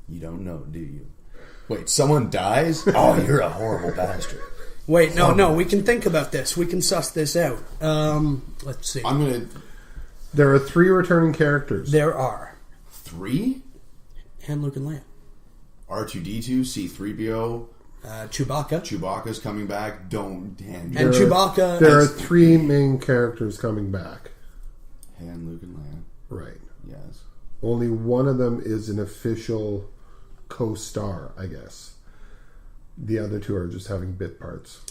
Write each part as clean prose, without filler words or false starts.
You don't know, do you? Wait, someone dies? Oh, you're a horrible bastard. Wait, no, we can think about this. We can suss this out. Let's see. There are 3 returning characters. There are. 3? Han, Luke, and Leia. R2-D2, C-3PO... Chewbacca's coming back. And Chewbacca... There are 3 main characters coming back. Han, Luke, and Leia. Right. Yes. Only one of them is an official co-star, I guess. The other 2 are just having bit parts.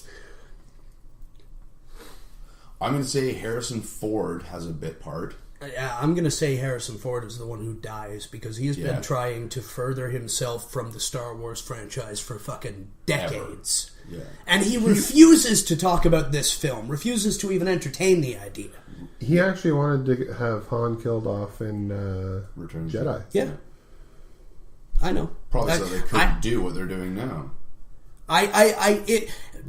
I'm going to say Harrison Ford has a bit part. Yeah, I'm going to say Harrison Ford is the one who dies because he's been trying to further himself from the Star Wars franchise for fucking decades. Yeah. And he refuses to talk about this film, refuses to even entertain the idea. He actually wanted to have Han killed off in Return of Jedi. Yeah. I know. Probably so they couldn't do what they're doing now.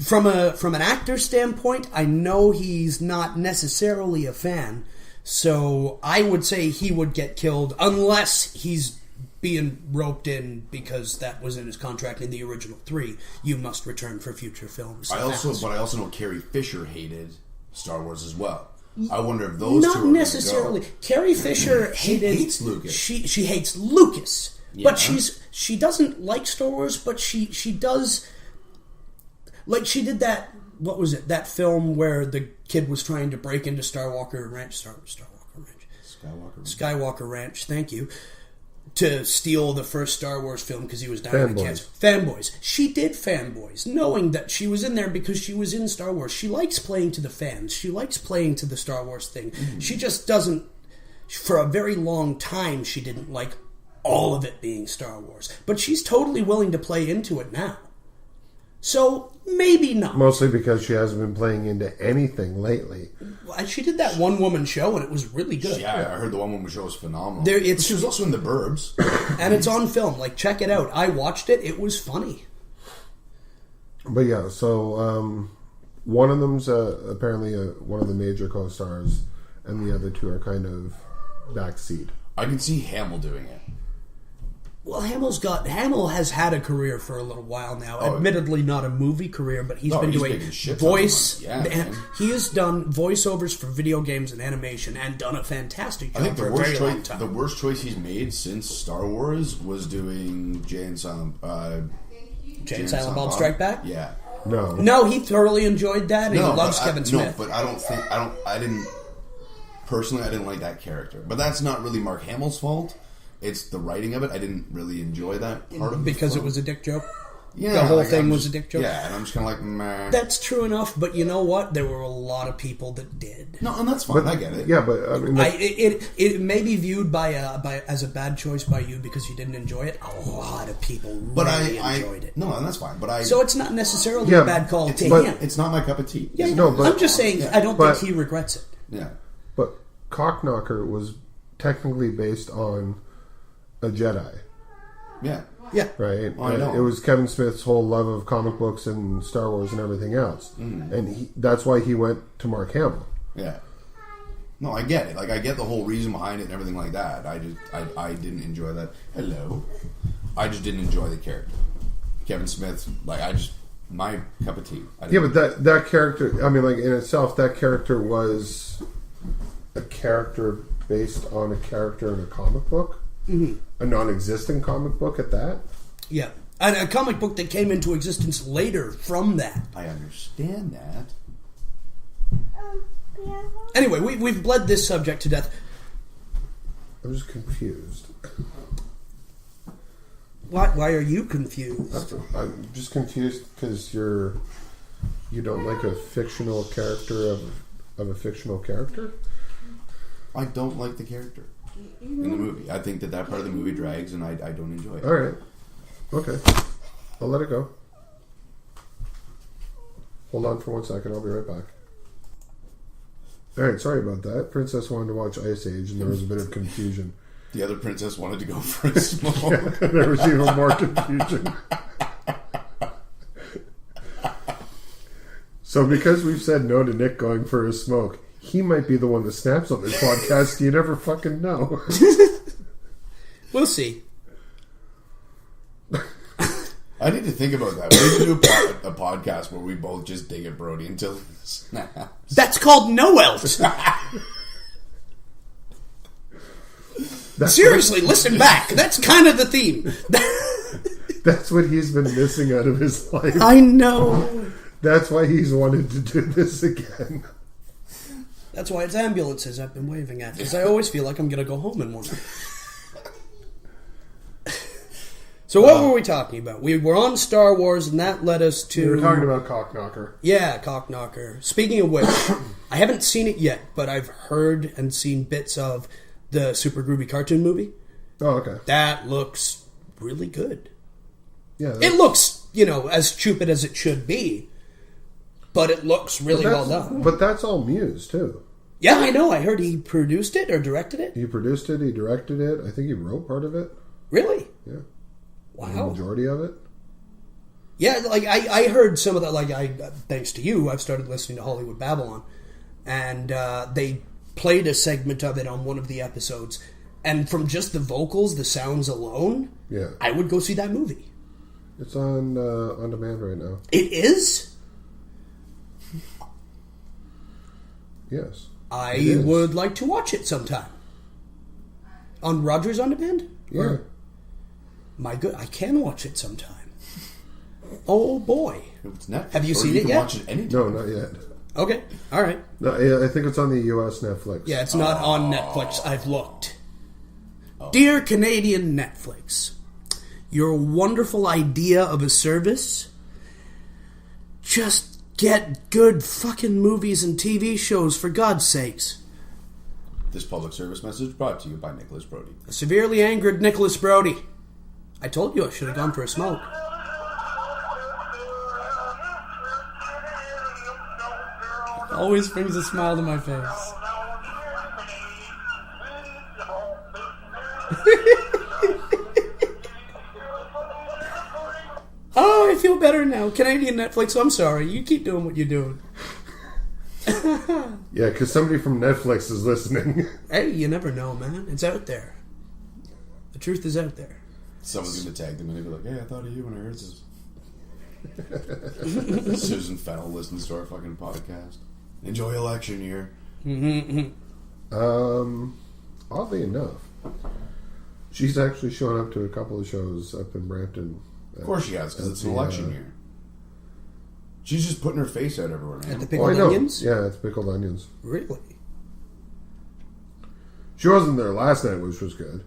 From an actor standpoint, I know he's not necessarily a fan. So I would say he would get killed unless he's being roped in because that was in his contract in the original 3. You must return for future films. But I also know Carrie Fisher hated Star Wars as well. I wonder if those two are not necessarily. Go. Carrie Fisher She hates Lucas. She hates Lucas, yeah. But she doesn't like Star Wars. But she does. Like she did that. What was it? That film where the kid was trying to break into Skywalker Ranch. Skywalker Ranch. Thank you. To steal the first Star Wars film because he was dying of cancer. Fanboys. She did Fanboys, knowing that she was in there because she was in Star Wars. She likes playing to the fans. She likes playing to the Star Wars thing. Mm-hmm. She just doesn't. For a very long time, she didn't like all of it being Star Wars. But she's totally willing to play into it now. So, maybe not. Mostly because she hasn't been playing into anything lately. She did that one-woman show, and it was really good. Yeah, I heard the one-woman show was phenomenal. She was also in The Burbs. And it's on film. Like, check it out. I watched it. It was funny. But yeah, so one of them's apparently one of the major co-stars, and the other 2 are kind of backseat. I can see Hamill doing it. Well, Hamill has had a career for a little while now. Admittedly, not a movie career, but he's been doing voice. He has done voiceovers for video games and animation, and done a fantastic job for a very long time. The worst choice he's made since Star Wars was doing Jay and Silent Bob Strike Back. Yeah. No, he thoroughly enjoyed that, and he loves Kevin Smith. No, but I didn't like that character. But that's not really Mark Hamill's fault. It's the writing of it. I didn't really enjoy that part of it. Because it was a dick joke? Yeah. The whole thing was a dick joke? Yeah, and I'm just kind of like, meh. That's true enough, but you know what? There were a lot of people that did. No, and that's fine. I get it. Yeah, but I mean... It may be viewed as a bad choice by you because you didn't enjoy it. A lot of people enjoyed it. No, and that's fine. So it's not necessarily a bad call to him. It's not my cup of tea. Yeah, I'm just saying, I don't think he regrets it. Yeah. But Cockknocker was technically based on a Jedi. Yeah. Yeah. Right? I know. It was Kevin Smith's whole love of comic books and Star Wars and everything else. Mm. And that's why he went to Mark Hamill. Yeah. No, I get it. Like, I get the whole reason behind it and everything like that. I didn't enjoy that. Hello. I just didn't enjoy the character. Kevin Smith, my cup of tea. Yeah, but that character, I mean, like, in itself, that character was a character based on a character in a comic book. Mm-hmm. A non-existent comic book at that. Yeah, and a comic book that came into existence later from that. I understand that. Anyway, we've bled this subject to death. I'm just confused. Why are you confused? I'm just confused because you don't like a fictional character of a fictional character? I don't like the character in the movie. I think that part of the movie drags, and I don't enjoy it. All right. Okay. I'll let it go. Hold on for 1 second. I'll be right back. All right. Sorry about that. Princess wanted to watch Ice Age, and there was a bit of confusion. The other princess wanted to go for a smoke. Yeah, there was even more confusion. So because we've said no to Nick going for a smoke, he might be the one that snaps on this podcast. You never fucking know. We'll see. I need to think about that. We need to do a podcast where we both just dig at Brody until he snaps. That's called Noelt. Seriously, listen back. That's kind of the theme. That's what he's been missing out of his life. I know. That's why he's wanted to do this again. That's why it's ambulances I've been waving at, because I always feel like I'm going to go home in one. So what were we talking about? We were on Star Wars, and that led us to... We were talking about Cockknocker. Yeah, Cockknocker. Speaking of which, I haven't seen it yet, but I've heard and seen bits of the Super Groovy cartoon movie. Oh, okay. That looks really good. Yeah, it looks, as stupid as it should be, but it looks really well done. But that's all Muse, too. Yeah, I know. I heard he produced it or directed it. He produced it, he directed it. I think he wrote part of it. Really? Yeah. Wow. The majority of it. Yeah, like I heard some of that. Like thanks to you, I've started listening to Hollywood Babylon, and they played a segment of it on one of the episodes, and from just the vocals, the sounds alone, yeah, I would go see that movie. It's on demand right now. It is? Yes. I would like to watch it sometime. On Rogers On Demand? Yeah. Or, my good, I can watch it sometime. Oh boy. It's Netflix. Have you Or seen you it can yet? watch it anytime. No, not yet. Okay, alright. No, I think it's on the US Netflix. Yeah, it's not on Netflix. I've looked. Dear Canadian Netflix, your wonderful idea of a service, just get good fucking movies and TV shows, for God's sakes. This public service message brought to you by Nicholas Brody. A severely angered Nicholas Brody. I told you I should have gone for a smoke. Always brings a smile to my face. Oh, I feel better now. Canadian Netflix, I'm sorry. You keep doing what you're doing. Yeah, because somebody from Netflix is listening. Hey, you never know, man. It's out there. The truth is out there. Someone's going to tag them and they'll be like, hey, I thought of you when I heard this. Susan Fennell listens to our fucking podcast. Enjoy election year. Oddly enough, she's actually shown up to a couple of shows up in Brampton. Of course she has, because it's an election year. She's just putting her face out everywhere, man. At the Pickled Onions? Yeah, it's Pickled Onions. Really? She wasn't there last night, which was good.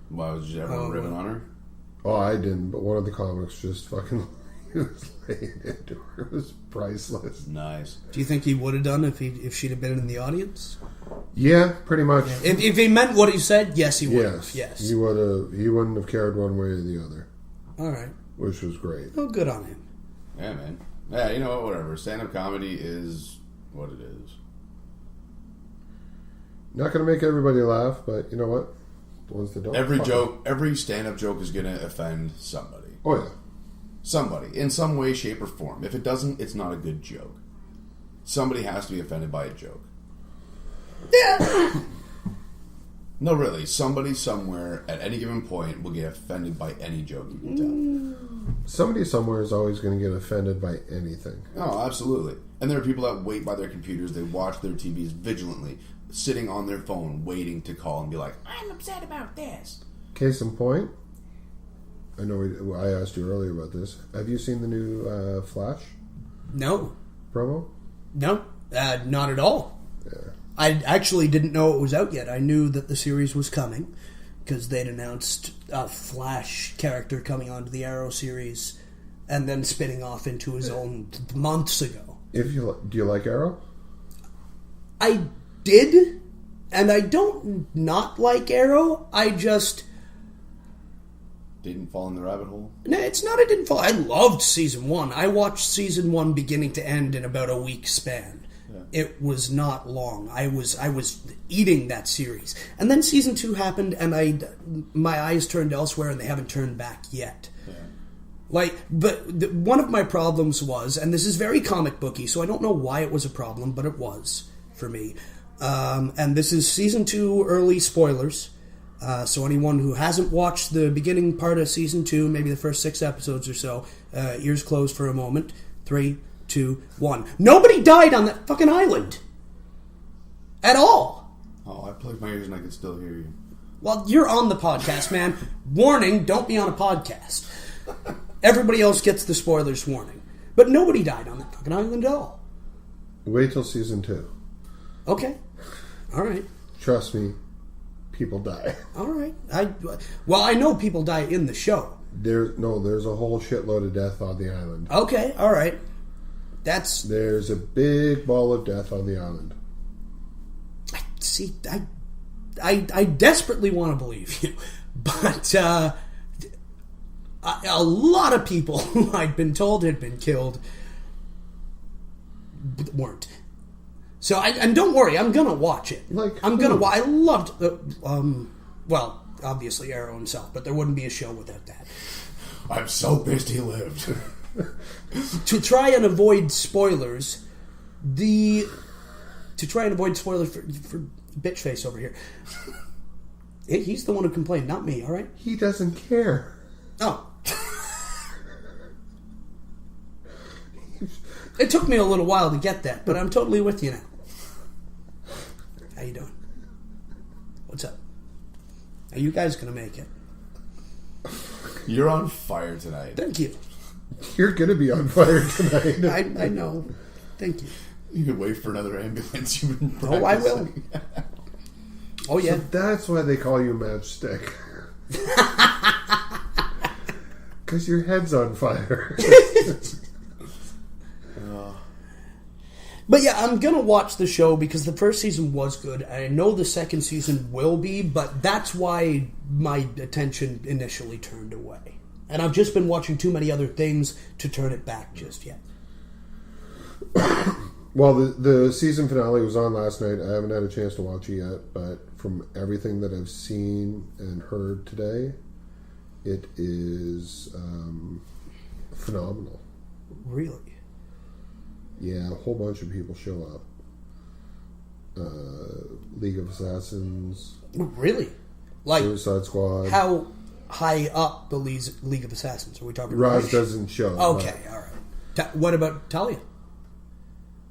Why was everyone ribbing on her? Oh, I didn't, but one of the comics just fucking was laying into her. It was priceless. Nice. Do you think he would have done if she'd have been in the audience? Yeah, pretty much. If he meant what he said, yes, he would have. Yes. He wouldn't have cared one way or the other. All right. Which was great. Oh, good on him. Yeah, man. Yeah, you know what? Whatever. Stand-up comedy is what it is. Not going to make everybody laugh, but you know what? The ones that don't. Every stand-up joke is going to offend somebody. Oh, yeah. Somebody. In some way, shape, or form. If it doesn't, it's not a good joke. Somebody has to be offended by a joke. Yeah. No, really. Somebody somewhere at any given point will get offended by any joke you can tell. Somebody somewhere is always going to get offended by anything. Oh, absolutely. And there are people that wait by their computers. They watch their TVs vigilantly, sitting on their phone, waiting to call and be like, I'm upset about this. Case in point, I know I asked you earlier about this. Have you seen the new Flash No. promo? No. Not at all. Yeah. I actually didn't know it was out yet. I knew that the series was coming because they'd announced a Flash character coming onto the Arrow series and then spinning off into his own months ago. Do you like Arrow? I did, and I don't not like Arrow. I just... Didn't fall in the rabbit hole? No, it's not I didn't fall. I loved Season 1. I watched Season 1 beginning to end in about a week span. It was not long. I was eating that series. And then Season 2 happened, and my eyes turned elsewhere, and they haven't turned back yet. Yeah. One of my problems was, and this is very comic booky, so I don't know why it was a problem, but it was for me. And this is Season 2 early spoilers. So anyone who hasn't watched the beginning part of season 2, maybe the first 6 episodes or so, ears closed for a moment. 3, 2, 1. Nobody died on that fucking island. At all. Oh, I plugged my ears and I can still hear you. Well, you're on the podcast, man. Warning, don't be on a podcast. Everybody else gets the spoilers warning. But nobody died on that fucking island at all. Wait till season 2. Okay. All right. Trust me, people die. All right. I know people die in the show. There's a whole shitload of death on the island. Okay. All right. There's a big ball of death on the island. See, I desperately want to believe you, but a lot of people who I'd been told had been killed weren't. So, and don't worry, I'm gonna watch it. I loved, well, obviously Arrow himself, but there wouldn't be a show without that. I'm so pissed he lived. To try and avoid spoilers, for Bitchface over here. He's the one who complained, not me, alright? He doesn't care. Oh. It took me a little while to get that, but I'm totally with you now. How you doing? What's up? Are you guys gonna make it? You're on fire tonight. Thank you. You're gonna be on fire tonight. I know. Thank you. You could wait for another ambulance. You've been Oh, I will. Oh, yeah. So that's why they call you Matchstick. Because your head's on fire. But yeah, I'm going to watch the show because the first season was good. I know the second season will be, but that's why my attention initially turned away. And I've just been watching too many other things to turn it back just yet. Well, the season finale was on last night. I haven't had a chance to watch it yet, but from everything that I've seen and heard today, it is phenomenal. Really? Yeah, a whole bunch of people show up. League of Assassins. Really? Like Suicide Squad. How high up the League of Assassins? Are we talking Roz Rush? doesn't show. Okay, all right. What about Talia?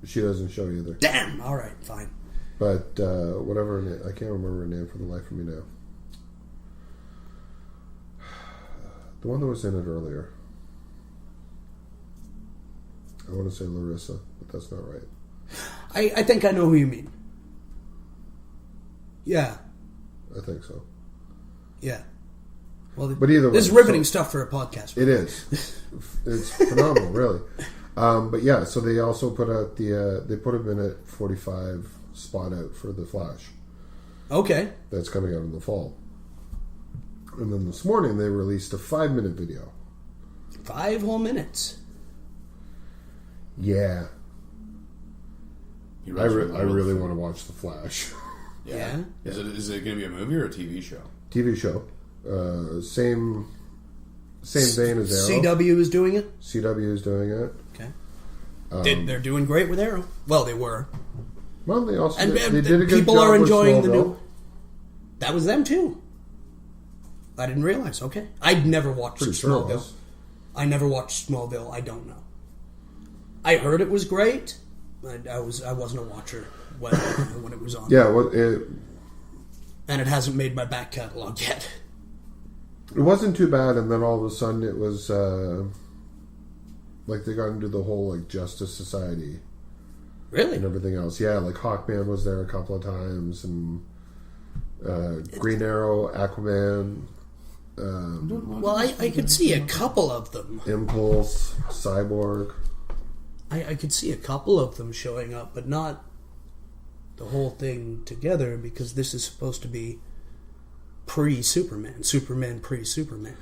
She doesn't show either. Damn! All right, fine. But whatever her name, I can't remember her name for the life of me now. The one that was in it earlier. I want to say Larissa, but that's not right. I think I know who you mean. Yeah. I think so. Yeah. Well, but either way, this is riveting stuff for a podcast. It is. It's phenomenal, really. But yeah, so they also put out they put a minute 45 spot out for The Flash. Okay. That's coming out in the fall. And then this morning they released a 5-minute video. 5 whole minutes. Yeah. I really want to watch The Flash. Yeah. Is it going to be a movie or a TV show? TV show. Same vein as Arrow. CW is doing it? CW is doing it. Okay. They're doing great with Arrow. Well, they were. Well, they also And they did a good people job are with enjoying the Smallville. new. That was them too. I didn't realize. Okay, I'd never watched Pretty sure it Smallville. was. I never watched Smallville. I don't know. I heard it was great. I wasn't a watcher when it was on. Yeah, well, And it hasn't made my back catalog yet. it wasn't too bad, and then all of a sudden it was like they got into the whole like Justice Society Really? and everything else. Yeah, like Hawkman was there a couple of times, and Green Arrow, Aquaman, Well, I could see a couple of them. Impulse, Cyborg. I could see a couple of them showing up, but not the whole thing together, because this is supposed to be pre-Superman. Superman pre-Superman.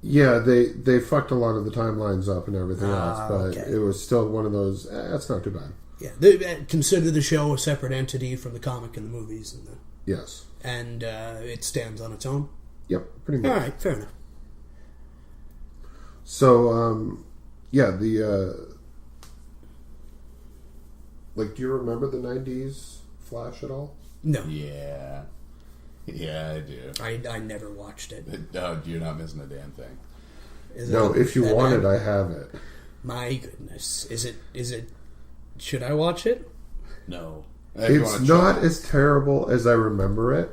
Yeah, they fucked a lot of the timelines up and everything else, but okay. it was still one of those. That's not too bad. Yeah, they consider the show a separate entity from the comic and the movies, Yes. and it stands on its own. Yep. Pretty much. All right, fair enough. So, yeah, the like, do you remember the '90s Flash at all? No. Yeah. Yeah, I do. I never watched it. You're not missing a damn thing. If you want it, I have it. My goodness. Is it... Should I watch it? No. It's not as terrible as I remember it.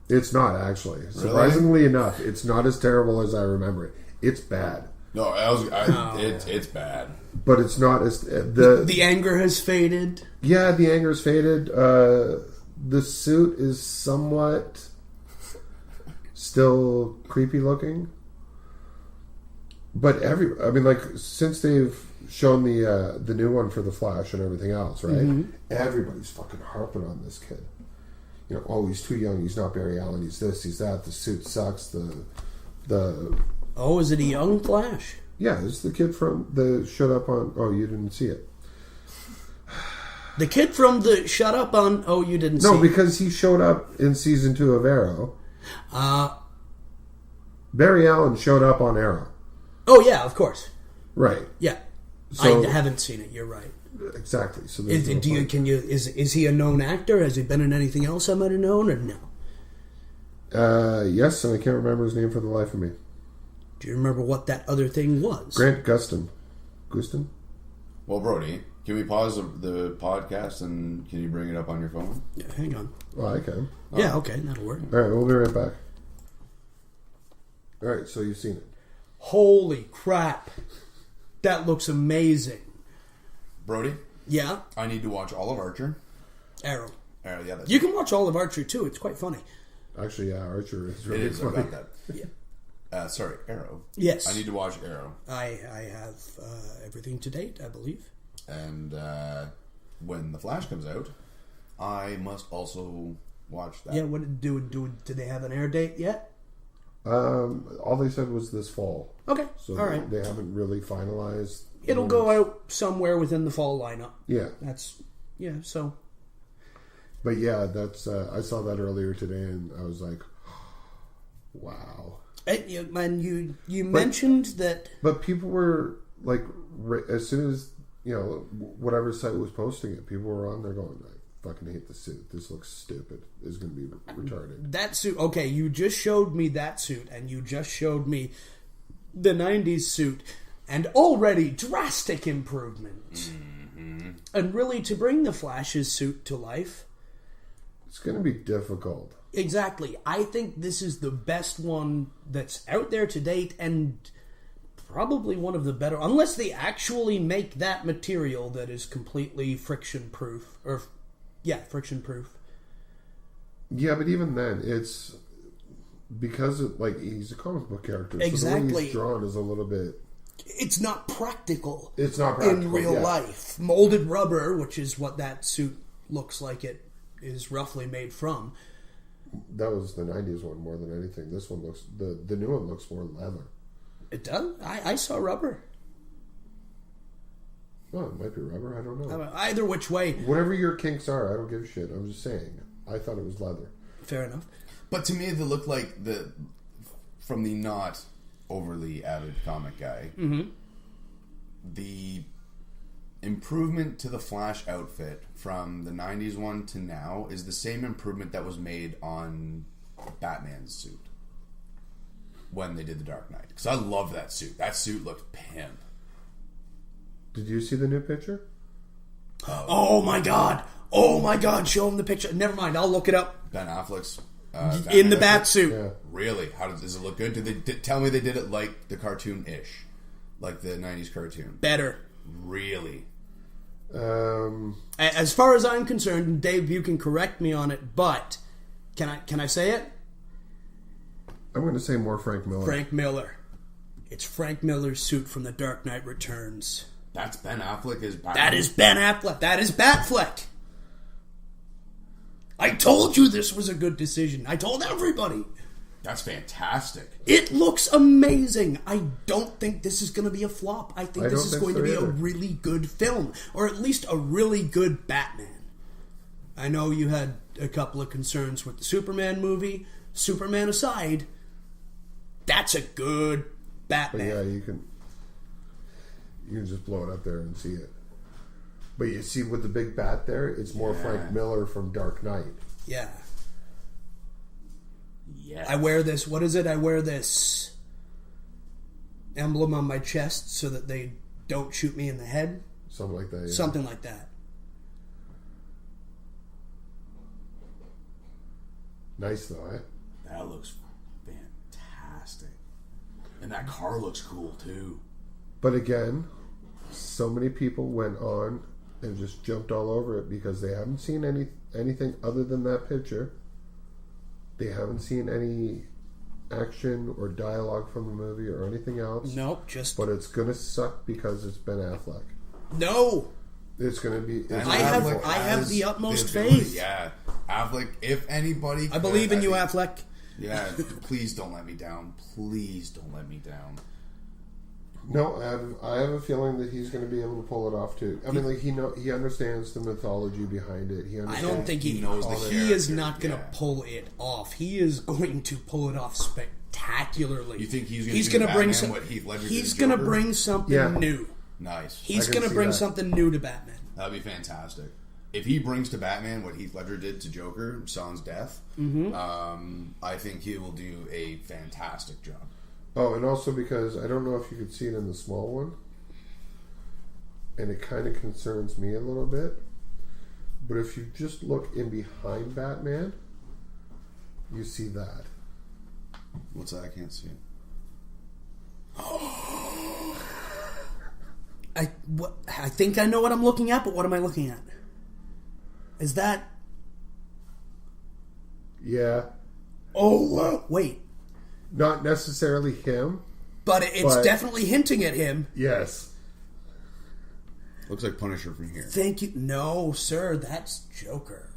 It's not, actually. Surprisingly enough, it's not as terrible as I remember it. It's bad. No, it's bad. But it's not as... The anger has faded. Yeah, the anger's faded. The suit is somewhat still creepy looking. But since they've shown the new one for the Flash and everything else, right? Mm-hmm. Everybody's fucking harping on this kid. You know, oh, he's too young. He's not Barry Allen. He's this. He's that. The suit sucks. Oh, is it a young Flash? Yeah, it's the kid from the Shut Up on... Oh, you didn't see it. The kid from the Shut Up on... Oh, you didn't see it. No, because he showed up in season 2 of Arrow. Barry Allen showed up on Arrow. Oh, yeah, of course. Right. Yeah. So, I haven't seen it. You're right. Exactly. So is he a known actor? Has he been in anything else I might have known, or no? Yes, and I can't remember his name for the life of me. Do you remember what that other thing was? Grant Gustin. Well, Brody, can we pause the podcast and can you bring it up on your phone? Yeah, hang on. Well, I can. Yeah, okay, that'll work. All right, we'll be right back. All right, so you've seen it. Holy crap. That looks amazing. Brody? Yeah? I need to watch all of Archer. Arrow. Yeah, that's you can watch all of Archer, too. It's quite funny. Actually, yeah, Archer is really funny. I got that. Yeah. Sorry, Arrow. Yes. I need to watch Arrow. I have everything to date, I believe. And when The Flash comes out, I must also watch that. Yeah, what do they have an air date yet? All they said was this fall. Okay, so all right. They haven't really finalized. It'll go out somewhere within the fall lineup. Yeah. So. But yeah, that's. I saw that earlier today, and I was like, wow. And you mentioned that. But people were like, as soon as whatever site was posting it, people were on there going, I fucking hate the suit. This looks stupid. It's going to be retarded. That suit. Okay, you just showed me that suit, and you just showed me the '90s suit, and already drastic improvements. Mm-hmm. And really, to bring the Flash's suit to life, it's going to be difficult. Exactly. I think this is the best one that's out there to date, and probably one of the better, unless they actually make that material that is completely friction proof. Friction proof. Yeah, but even then, it's because he's a comic book character. Exactly. So the way he's drawn is a little bit. It's not practical. It's not practical in real life. Molded rubber, which is what that suit looks like it is roughly made from. That was the '90s one more than anything. This one looks the new one looks more leather. It does. I saw rubber. Well, it might be rubber. I don't know. Either which way. Whatever your kinks are, I don't give a shit. I'm just saying. I thought it was leather. Fair enough. But to me, they look like from the not overly avid comic guy. Mm-hmm. The improvement to the Flash outfit from the '90s one to now is the same improvement that was made on Batman's suit when they did The Dark Knight. Because I love that suit. That suit looked pimp. Did you see the new picture? Oh my god! Oh my god! Show him the picture. Never mind. I'll look it up. Ben Affleck's in the bat suit. Yeah. Really? Does it look good? Did they tell me they did it like the cartoon-ish, like the '90s cartoon? Better. Really? As far as I'm concerned, and Dave, you can correct me on it, but can I say it? I'm going to say more Frank Miller. Frank Miller. It's Frank Miller's suit from The Dark Knight Returns. That's Ben Affleck as Batman. That is Ben Affleck. That is Batfleck. I told you this was a good decision. I told everybody. That's fantastic. It looks amazing. I don't think this is going to be a flop. I think this is going to be a really good film. Or at least a really good Batman. I know you had a couple of concerns with the Superman movie. Superman aside, that's a good Batman. But yeah, you can just blow it up there and see it. But you see with the big bat there, it's more Frank Miller from Dark Knight. Yeah. Yes. I wear this. What is it? I wear this emblem on my chest so that they don't shoot me in the head. Something like that. Yeah. Something like that. Nice though, eh? That looks fantastic. And that car looks cool too. But again, so many people went on and just jumped all over it because they haven't seen anything other than that picture. They haven't seen any action or dialogue from the movie or anything else. Nope, just... But it's going to suck because it's Ben Affleck. No! It's going to be... I have the utmost faith. Yeah. Affleck, if anybody... I believe in you, Affleck. Yeah, please don't let me down. Please don't let me down. No, I have a feeling that he's going to be able to pull it off too. I mean, like he understands the mythology behind it. I don't think he knows the character. He is not going to pull it off. He is going to pull it off spectacularly. You think he's going to bring what Heath Ledger did to He's going to bring something new. Nice. He's going to bring something new to Batman. That'd be fantastic. If he brings to Batman what Heath Ledger did to Joker, Son's death, I think he will do a fantastic job. Oh, and also because I don't know if you could see it in the small one, and it kind of concerns me a little bit, but if you just look in behind Batman, you see that. What's that? I can't see it. I think I know what I'm looking at, but what am I looking at? Is that... Yeah. Oh, wait. Not necessarily him. But it's definitely hinting at him. Yes. Looks like Punisher from here. Thank you. No, sir, that's Joker.